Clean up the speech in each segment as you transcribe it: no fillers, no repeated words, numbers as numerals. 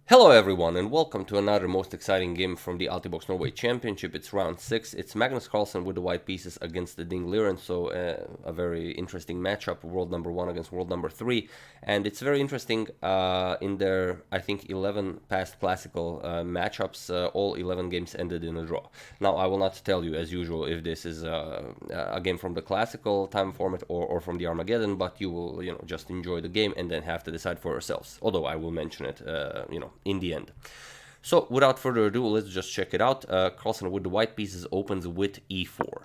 Hello everyone and welcome to another most exciting game from the Altibox Norway Championship. It's round 6. It's Magnus Carlsen with the white pieces against the Ding Liren, so a very interesting matchup, world number 1 against world number 3. And it's very interesting in their, I think, 11 past classical matchups. All 11 games ended in a draw. Now, I will not tell you, as usual, if this is a game from the classical time format or from the Armageddon, but you will, just enjoy the game and then have to decide for yourselves. Although I will mention it, in the end. So without further ado, let's just check it out. Carlsen with the white pieces opens with e4.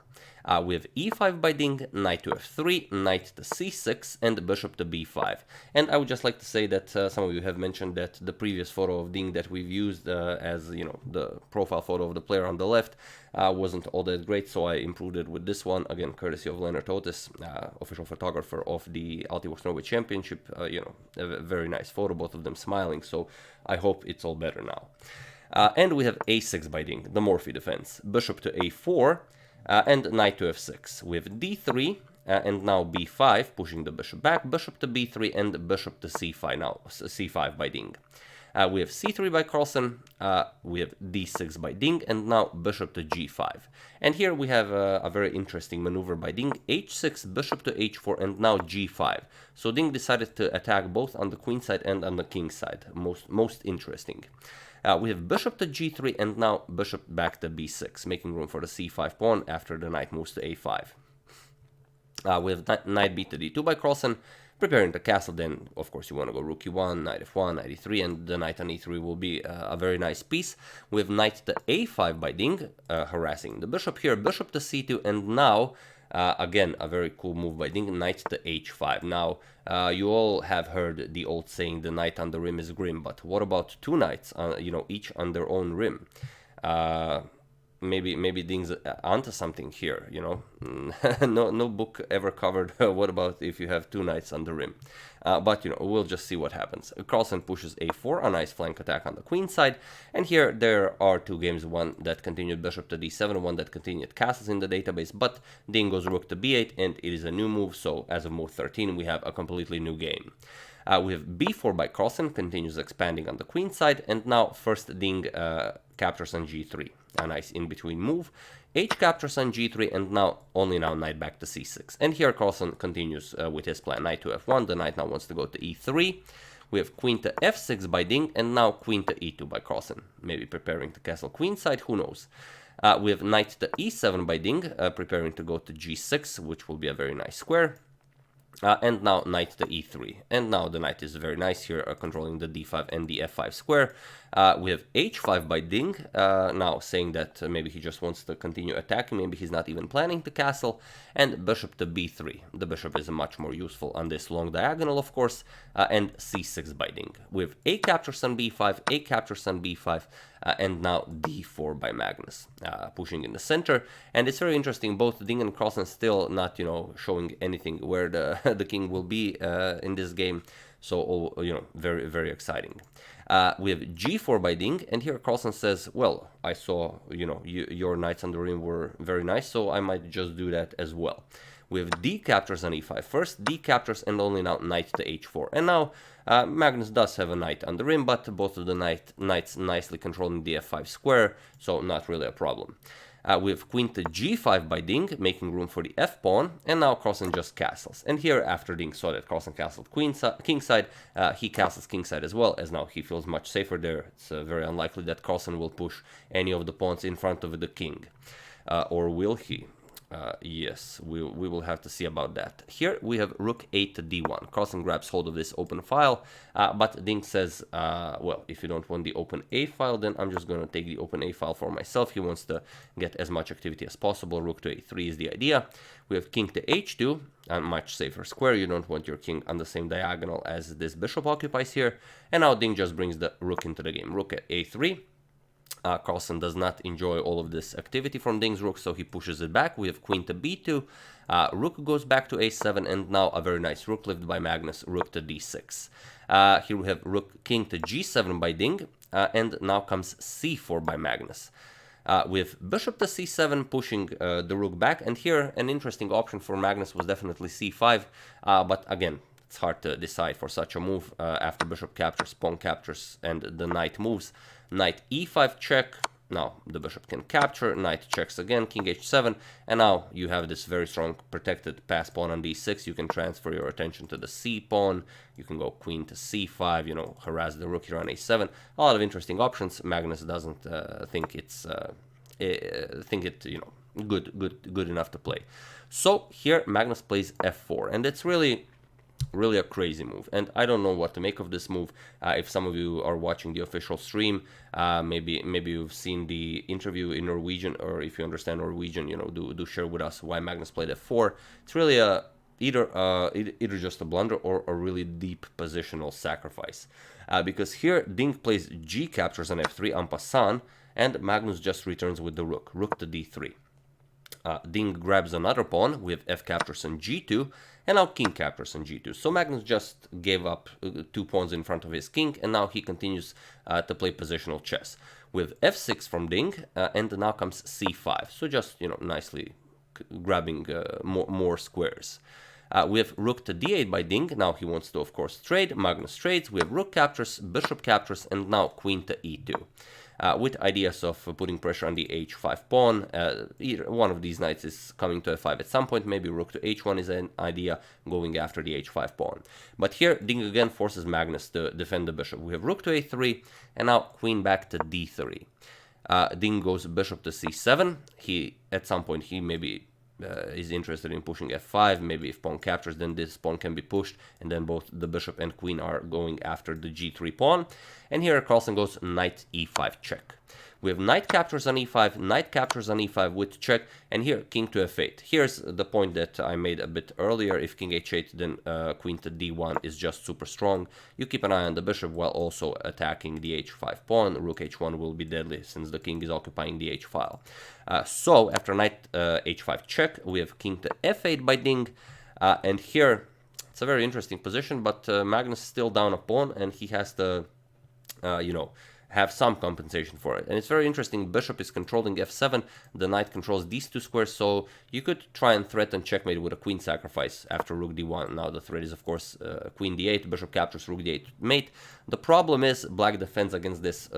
We have e5 by Ding, knight to f3, knight to c6, and bishop to b5. And I would just like to say that some of you have mentioned that the previous photo of Ding that we've used as, the profile photo of the player on the left wasn't all that great, so I improved it with this one, again, courtesy of Leonard Otis, official photographer of the Altibox Norway Championship. A very nice photo, both of them smiling, so I hope it's all better now. And we have a6 by Ding, the Morphy defense, bishop to a4, and knight to f6. We have d3, and now b5, pushing the bishop back, bishop to b3, and bishop to c5, now c5 by Ding. We have c3 by Carlsen, we have d6 by Ding, and now bishop to g5. And here we have a very interesting maneuver by Ding, h6, bishop to h4, and now g5. So Ding decided to attack both on the queen side and on the king side, most interesting. We have bishop to g3 and now bishop back to b6, making room for the c5 pawn after the knight moves to a5. We have knight b to d2 by Carlsen, preparing the castle. Then, of course, you want to go rook e1, knight f1, knight e3, and the knight on e3 will be a very nice piece. We have knight to a5 by Ding, harassing the bishop here, bishop to c2, and now again, a very cool move by Ding, knight to h5. Now, you all have heard the old saying, the knight on the rim is grim, but what about two knights, each on their own rim? Maybe Ding's onto something here, no book ever covered what about if you have two knights on the rim. But we'll just see what happens. Carlsen pushes a4, a nice flank attack on the queen side, and here there are two games, one that continued bishop to d7, one that continued castles in the database, but Ding goes rook to b8, and it is a new move, so as of mode 13 we have a completely new game. We have b4 by Carlsen, continues expanding on the queen side, and now first Ding captures on g3, a nice in-between move. H captures on g3, and now knight back to c6. And here Carlsen continues with his plan, knight to f1, the knight now wants to go to e3. We have queen to f6 by Ding, and now queen to e2 by Carlsen, maybe preparing to castle queen side, who knows. We have knight to e7 by Ding, preparing to go to g6, which will be a very nice square. And now knight to e3, and now the knight is very nice here, controlling the d5 and the f5 square. We have h5 by Ding, now saying that maybe he just wants to continue attacking, maybe he's not even planning to castle, and bishop to b3. The bishop is much more useful on this long diagonal, of course, and c6 by Ding. We have a captures on b5, a captures on b5, and now d4 by Magnus, pushing in the center. And it's very interesting, both Ding and Carlsen still not, showing anything where the king will be in this game. So, very, very exciting. We have g4 by Ding, and here Carlsen says, well, I saw, your knights on the rim were very nice, so I might just do that as well. We have d captures on e5 first, d captures, and only now knight to h4. And now Magnus does have a knight on the rim, but both of the knights nicely controlling the f5 square, so not really a problem. We have queen to g5 by Ding, making room for the f-pawn, and now Carlsen just castles. And here, after Ding saw that Carlsen castled kingside, he castles kingside as well, as now he feels much safer there. It's very unlikely that Carlsen will push any of the pawns in front of the king. Or will he? Yes, we will have to see about that. Here we have rook 8 to d1. Carlsen grabs hold of this open file, but Ding says, well, if you don't want the open a file, then I'm just going to take the open a file for myself. He wants to get as much activity as possible. Rook to a3 is the idea. We have king to h2, a much safer square. You don't want your king on the same diagonal as this bishop occupies here. And now Ding just brings the rook into the game. Rook at a3. Carlsen does not enjoy all of this activity from Ding's rook, so he pushes it back. We have queen to b2, rook goes back to a7, and now a very nice rook lift by Magnus, rook to d6. Here we have rook king to g7 by Ding, and now comes c4 by Magnus. With bishop to c7 pushing the rook back, and here an interesting option for Magnus was definitely c5, but again, it's hard to decide for such a move. After bishop captures, pawn captures, and the knight moves. Knight e5 check. Now the bishop can capture, knight checks again, king h7, and now you have this very strong protected pass pawn on d6. You can transfer your attention to the c pawn, you can go queen to c5, you know, harass the rook here on a7. A lot of interesting options. Magnus doesn't think it's you know, good enough to play. So here Magnus plays f4, and it's really a crazy move, and I don't know what to make of this move. If some of you are watching the official stream, maybe you've seen the interview in Norwegian, or if you understand Norwegian, you know, do share with us why Magnus played f4. It's really either just a blunder or a really deep positional sacrifice, because here Ding plays g captures on f3 en passant, and Magnus just returns with the rook to d3. Ding grabs another pawn with f captures on g2, and now king captures on g2. So Magnus just gave up 2 pawns in front of his king, and now he continues to play positional chess with f6 from Ding, and now comes c5. So just, you know, nicely grabbing more squares. We have rook to d8 by Ding. Now he wants to, of course, trade. Magnus trades. We have rook captures, bishop captures, and now queen to e2. With ideas of putting pressure on the h5 pawn. Either one of these knights is coming to f5 at some point. Maybe rook to h1 is an idea, going after the h5 pawn. But here Ding again forces Magnus to defend the bishop. We have rook to a3, and now queen back to d3. Ding goes bishop to c7. At some point he maybe is interested in pushing f5. Maybe if pawn captures, then this pawn can be pushed, and then both the bishop and queen are going after the g3 pawn. And here Carlsen goes knight e5 check. We have knight captures on e5, knight captures on e5 with check, and here king to f8. Here's the point that I made a bit earlier. If king h8, then queen to d1 is just super strong. You keep an eye on the bishop while also attacking the h5 pawn. Rook h1 will be deadly since the king is occupying the h file. So after knight h5 check, we have king to f8 by Ding, and here it's a very interesting position, but Magnus is still down a pawn, and he has to, you know, have some compensation for it. And it's very interesting. Bishop is controlling f7, the knight controls these 2 squares, so you could try and threaten checkmate with a queen sacrifice after rook d1. Now the threat is, of course, queen d8, bishop captures, rook d8 mate. The problem is black defends against this,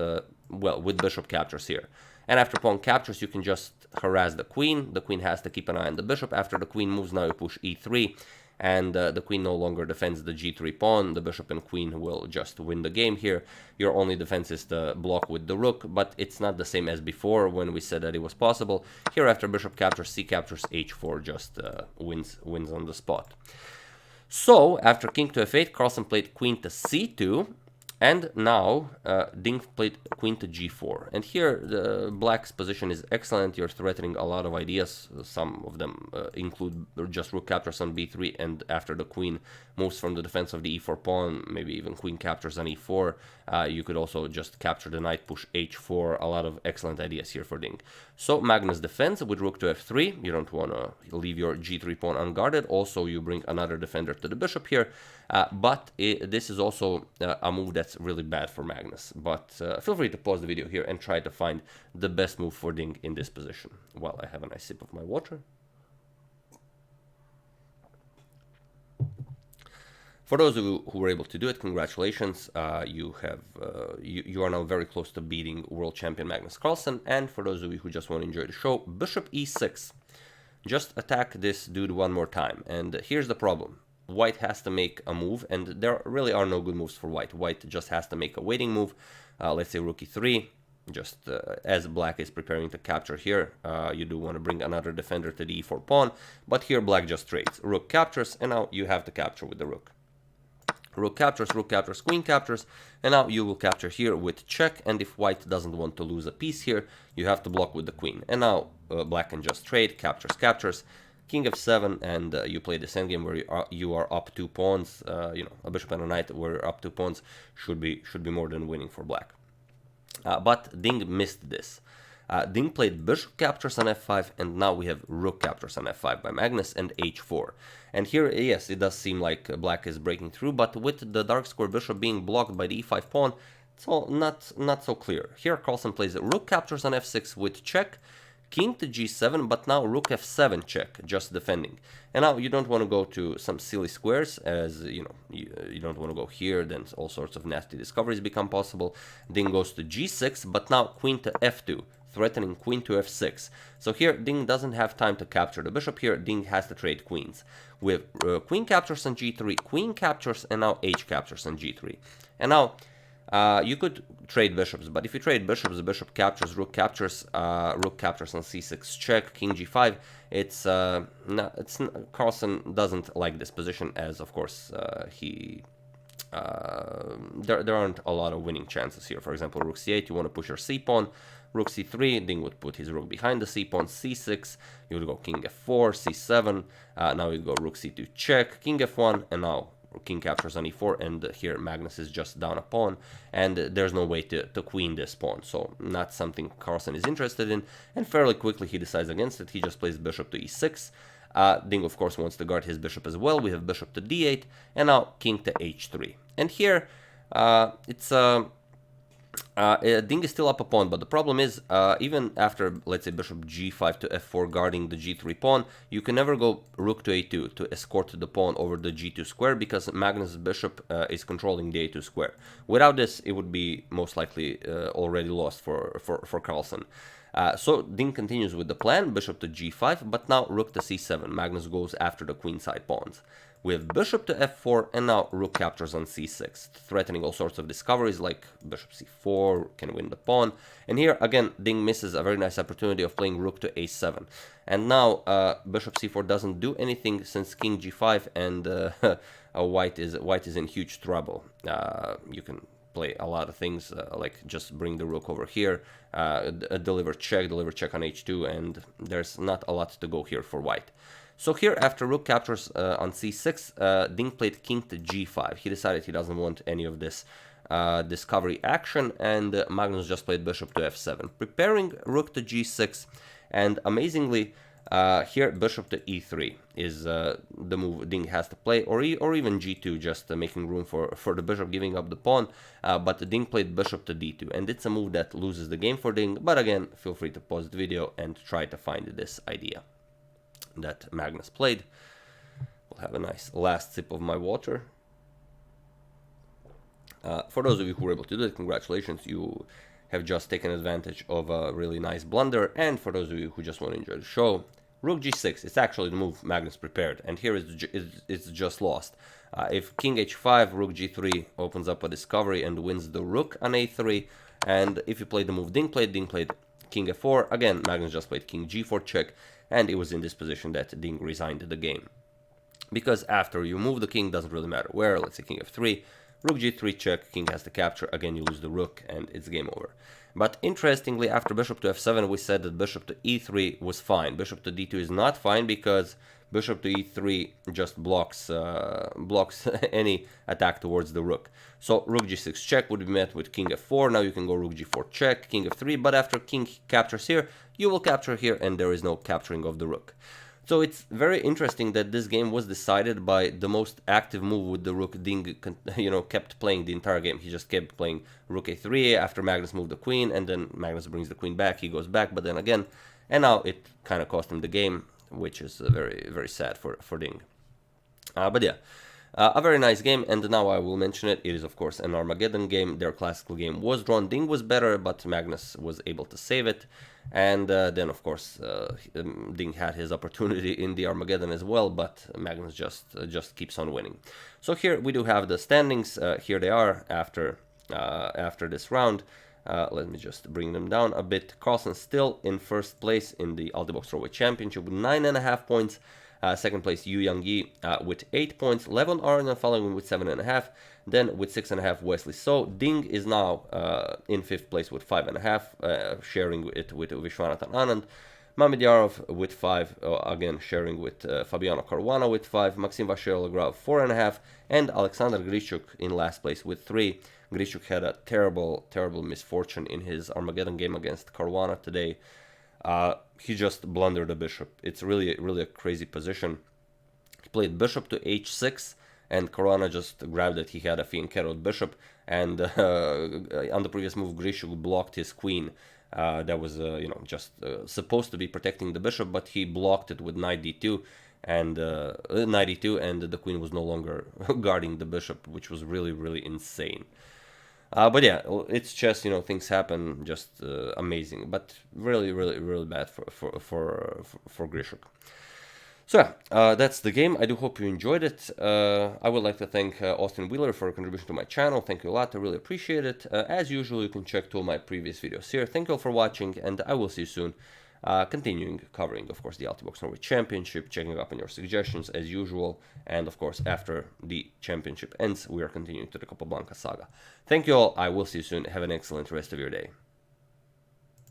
well, with bishop captures here. And after pawn captures, you can just harass the queen. The queen has to keep an eye on the bishop. After the queen moves, now you push e3. And the queen no longer defends the g3 pawn. The bishop and queen will just win the game here. Your only defense is to block with the rook, but it's not the same as before when we said that it was possible. Here after bishop captures, c captures, h4 just wins on the spot. So after king to f8, Carlsen played queen to c2. And now Ding played queen to g4. And here the black's position is excellent. You're threatening a lot of ideas. Some of them include just rook captures on b3, and after the queen moves from the defense of the e4 pawn, maybe even queen captures on e4. You could also just capture the knight, push h4. A lot of excellent ideas here for Ding. So Magnus defends with rook to f3. You don't want to leave your g3 pawn unguarded. Also, you bring another defender to the bishop here. But this is also a move that's really bad for Magnus. But feel free to pause the video here and try to find the best move for Ding in this position. While I have a nice sip of my water. For those of you who were able to do it, congratulations. You are now very close to beating World Champion Magnus Carlsen. And for those of you who just want to enjoy the show, bishop e6. Just attack this dude one more time. And here's the problem. White has to make a move, and there really are no good moves for white. White just has to make a waiting move. Let's say rook e3. Just as black is preparing to capture here, you do want to bring another defender to the e4 pawn. But here black just trades. Rook captures, and now you have to capture with the rook. Rook captures, queen captures, and now you will capture here with check. And if white doesn't want to lose a piece here, you have to block with the queen. And now black can just trade, captures. King f7, and you play this endgame where you are up 2 pawns. You know, a bishop and a knight where you're up 2 pawns should be more than winning for black. But Ding missed this. Ding played bishop captures on f5, and now we have rook captures on f5 by Magnus and h4. And here, yes, it does seem like black is breaking through, but with the dark square bishop being blocked by the e5 pawn, it's all not so clear. Here Carlsen plays rook captures on f6 with check, king to g7, but now rook f7 check, just defending. And now you don't want to go to some silly squares, as you know, you don't want to go here, then all sorts of nasty discoveries become possible. Ding goes to g6, but now queen to f2, threatening queen to f6. So here Ding doesn't have time to capture the bishop. Here Ding has to trade queens. With queen captures on g3, queen captures, and now h captures on g3. And now you could trade bishops, but if you trade bishops, the bishop captures, rook captures on c6 check, king g5. Carlsen doesn't like this position, as of course there aren't a lot of winning chances here. For example, rook c8, you want to push your c pawn. Rook c3, Ding would put his rook behind the c pawn. C6, you would go king f4, c7. Now you go rook c2 check, king f1, and now king captures on e4, and here Magnus is just down a pawn, and there's no way to queen this pawn, so not something Carlsen is interested in, and fairly quickly he decides against it. He just plays bishop to e6. Ding, of course, wants to guard his bishop as well. We have bishop to d8, and now king to h3. And here, Ding is still up a pawn, but the problem is, even after, let's say, bishop g5 to f4 guarding the g3 pawn, you can never go rook to a2 to escort the pawn over the g2 square, because Magnus' bishop is controlling the a2 square. Without this, it would be most likely already lost for Carlsen. So Ding continues with the plan, bishop to g5, but now rook to c7. Magnus goes after the queenside pawns. We have bishop to f4, and now rook captures on c6, threatening all sorts of discoveries like bishop c4, can win the pawn. And here, again, Ding misses a very nice opportunity of playing rook to a7. And now bishop c4 doesn't do anything since king g5, and white is in huge trouble. You can play a lot of things, like just bring the rook over here, deliver check on h2, and there's not a lot to go here for white. So here, after rook captures on c6, Ding played king to g5. He decided he doesn't want any of this discovery action, and Magnus just played bishop to f7, preparing rook to g6, and amazingly, here bishop to e3 is the move Ding has to play, or even g2, just making room for the bishop giving up the pawn, but Ding played bishop to d2, and it's a move that loses the game for Ding. But again, feel free to pause the video and try to find this idea that Magnus played. We'll have a nice last sip of my water. For those of you who were able to do it, congratulations, you have just taken advantage of a really nice blunder. And for those of you who just want to enjoy the show, rook g6, it's actually the move Magnus prepared, and here it's just lost. If king h5, rook g3 opens up a discovery and wins the rook on a3, and if you play the move Ding played king f4, again, Magnus just played king g4 check, and it was in this position that Ding resigned the game. Because after you move the king, doesn't really matter where, let's say king f3, rook g3 check, king has to capture, again you lose the rook, and it's game over. But interestingly, after bishop to f7, we said that bishop to e3 was fine. Bishop to d2 is not fine, because bishop to e3 just blocks any attack towards the rook. So rook g6 check would be met with king f4. Now you can go rook g4 check, king f3, but after king captures here, you will capture here, and there is no capturing of the rook. So it's very interesting that this game was decided by the most active move with the rook. Ding, kept playing the entire game. He just kept playing rook a3 after Magnus moved the queen, and then Magnus brings the queen back. He goes back, but then again, and now it kind of cost him the game, which is very, very sad for Ding. But yeah, a very nice game, and now I will mention it. It is, of course, an Armageddon game. Their classical game was drawn. Ding was better, but Magnus was able to save it. And then, of course, Ding had his opportunity in the Armageddon as well, but Magnus just keeps on winning. So here we do have the standings. Here they are after this round. Let me just bring them down a bit. Carlsen still in first place in the Altibox Norway Championship with 9.5 points. Second place, Yu Yang-yi with 8 points. Levon Arna following with 7.5. Then with 6.5, Wesley So. Ding is now in 5th place with 5.5, sharing it with Vishwanathan Anand. Mamedyarov with 5, again sharing with Fabiano Caruana with 5. Maxim Vachier-Lagrave 4.5. And Alexander Grishuk in last place with 3. Grishuk had a terrible misfortune in his Armageddon game against Caruana today. He just blundered a bishop. It's really a crazy position. He played bishop to h6, and Caruana just grabbed it. He had a fianchettoed bishop, and on the previous move, Grishuk blocked his queen that was you know, just supposed to be protecting the bishop, but he blocked it with knight d2 and knight e2, and the queen was no longer guarding the bishop, which was really insane. But yeah, it's chess, you know, things happen, just amazing, but really bad for Grishuk. So yeah, that's the game. I do hope you enjoyed it. I would like to thank Austin Wheeler for a contribution to my channel. Thank you a lot. I really appreciate it. As usual, you can check two of my previous videos here. Thank you all for watching, and I will see you soon. Continuing covering, of course, the Altibox Norway Championship, checking up on your suggestions as usual, and of course, after the championship ends, we are continuing to the Capablanca saga. Thank you all. I will see you soon. Have an excellent rest of your day.